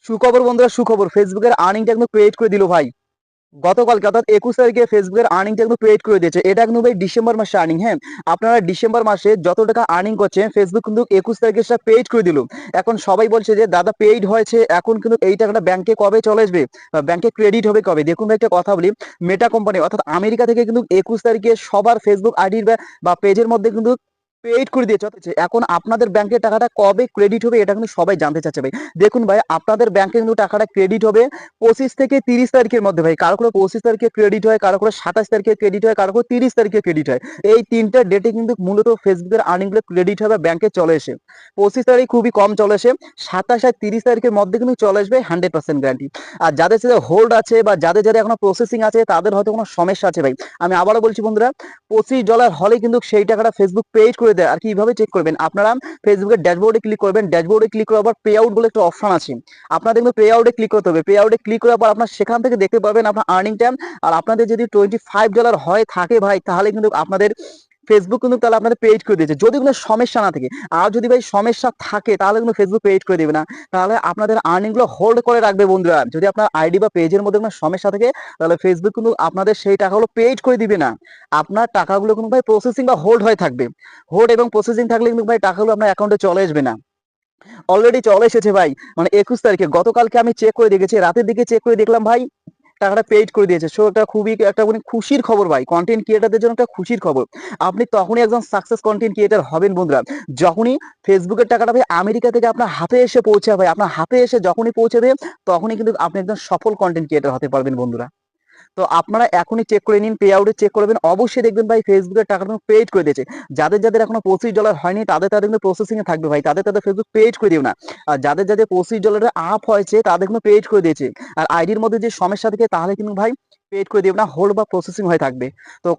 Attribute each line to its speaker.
Speaker 1: সুখবর বন্ধুরা, সুখবর। ফেসবুকের আর্নিংটা কিন্তু ক্রিয়েট করে দিল ভাই গতকালকে, অর্থাৎ 21 তারিখে ফেসবুকের আর্নিংটা কিন্তু পেড করে দিয়েছে। এটা কিন্তু ভাই ডিসেম্বর মাসে আর্নিং। হ্যাঁ, আপনারা ডিসেম্বর মাসে যত টাকা আর্নিং করছেন ফেসবুক কিন্তু 21 তারিখে সেটা পেড করে দিল। এখন সবাই বলছে যে দাদা পেইড হয়েছে, এখন কিন্তু এই টাকাটা ব্যাংকে কবে চলে আসবে, ব্যাংকে ক্রেডিট হবে কবে। দেখুন ভাই, একটা কথা বলি, মেটা কোম্পানি অর্থাৎ আমেরিকা থেকে কিন্তু 21 তারিখে সবার ফেসবুক আইডির বা পেজের মধ্যে কিন্তু পেইড করে দিয়েছে। এখন আপনাদের ব্যাংকের টাকাটা কবে ক্রেডিট হবে এটা কিন্তু সবাই জানতে চাচ্ছে ভাই। দেখুন ভাই, আপনাদের ব্যাংকে কিন্তু টাকাটা ক্রেডিট হবে 25 থেকে 30 তারিখের মধ্যে ভাই। কারো কোনো 25 তারিখে ক্রেডিট হয়, কারো কোনো 27 তারিখে ক্রেডিট হয়, কারো কোনো 30 তারিখে ক্রেডিট হয়। এই তিনটা ডেটে কিন্তু মূলত ফেসবুকের আর্নিং গুলো ক্রেডিট হবে ব্যাংকে চলে এসে। 25 তারিখ খুবই কম চলে আসে, 27 আর 30 তারিখের মধ্যে কিন্তু চলে আসবে 100% গ্যারান্টি। আর যাদের সাথে হোল্ড আছে বা যাদের যাদের এখনো প্রসেসিং আছে তাদের হয়তো কোনো সমস্যা আছে ভাই। আমি আবারও বলছি বন্ধুরা, $25 হলে কিন্তু সেই টাকাটা ফেসবুক পেইড করে দেয়। আর কিভাবে চেক করবেন, আপনারা ফেসবুকের ড্যাশবোর্ডে ক্লিক করবেন। ড্যাশবোর্ডে ক্লিক করার পর পে আউট বলে একটা অপশন আছে, আপনাদের কিন্তু পে আউটে ক্লিক করতে হবে। পে আউটে ক্লিক করার পর আপনার সেখান থেকে দেখতে পারবেন আপনার আর্নিং টাইম। আর আপনাদের যদি $25 হয় থাকে ভাই, তাহলে কিন্তু আপনাদের ফেসবুক কিন্তু তাহলে আপনাদের পেইড করে দিয়েছে, যদি কোনো সমস্যা না থাকে। আর যদি ভাই সমস্যা থাকে তাহলে কিন্তু ফেসবুক পেইড করে দেবে না, তাহলে আপনাদের আর্নিং গুলো হোল্ড করে রাখবে বন্ধুরা। যদি আপনার আইডি বা পেজের মধ্যে কোনো সমস্যা থাকে তাহলে ফেসবুক কিন্তু আপনাদের সেই টাকাগুলো পেইড করে দিবে না। আপনার টাকাগুলো কিন্তু ভাই প্রসেসিং বা হোল্ড হয়ে থাকবে। হোল্ড এবং প্রসেসিং থাকলে কিন্তু ভাই টাকাগুলো আপনার অ্যাকাউন্টে চলে আসবে না। অলরেডি চলে এসেছে ভাই, মানে 21 তারিখে। গতকালকে আমি চেক করে দেখেছি, রাতের দিকে চেক করে দেখলাম ভাই টাকাটা পেইড করে দিয়েছে। সো এটা খুবই একটা মানে খুশির খবর ভাই, কন্টেন্ট ক্রিয়েটারদের জন্য একটা খুশির খবর। আপনি তখনই একজন সাকসেস কন্টেন্ট ক্রিয়েটার হবেন বন্ধুরা, যখনই ফেসবুকের টাকাটা ভাই আমেরিকা থেকে আপনার হাতে এসে পৌঁছাবে। ভাই আপনার হাতে এসে যখনই পৌঁছাবে তখনই কিন্তু আপনি একজন সফল কন্টেন্ট ক্রিয়েটার হতে পারবেন বন্ধুরা। তো আপনারা এখনই চেক করে নিন, পে আউটে চেক করবেন, অবশ্যই দেখবেন ভাই ফেসবুকের টাকাটা পেইড করে দিয়েছে। যাদের যাদের এখনো $25 হয়নি তাদের তাদের কিন্তু প্রসেসিং এ থাকবে ভাই, তাদের তাদের ফেসবুক পেইড করে দিও না। আর যাদের যাদের $25 আপ হয়েছে তাদের কিন্তু পেইড করে দিয়েছে। আর আইডির মধ্যে যে সমস্যা থাকে তাহলে কিন্তু ভাই পেইড করে দিও না, হোল্ড বা প্রসেসিং হয়ে থাকবে। তো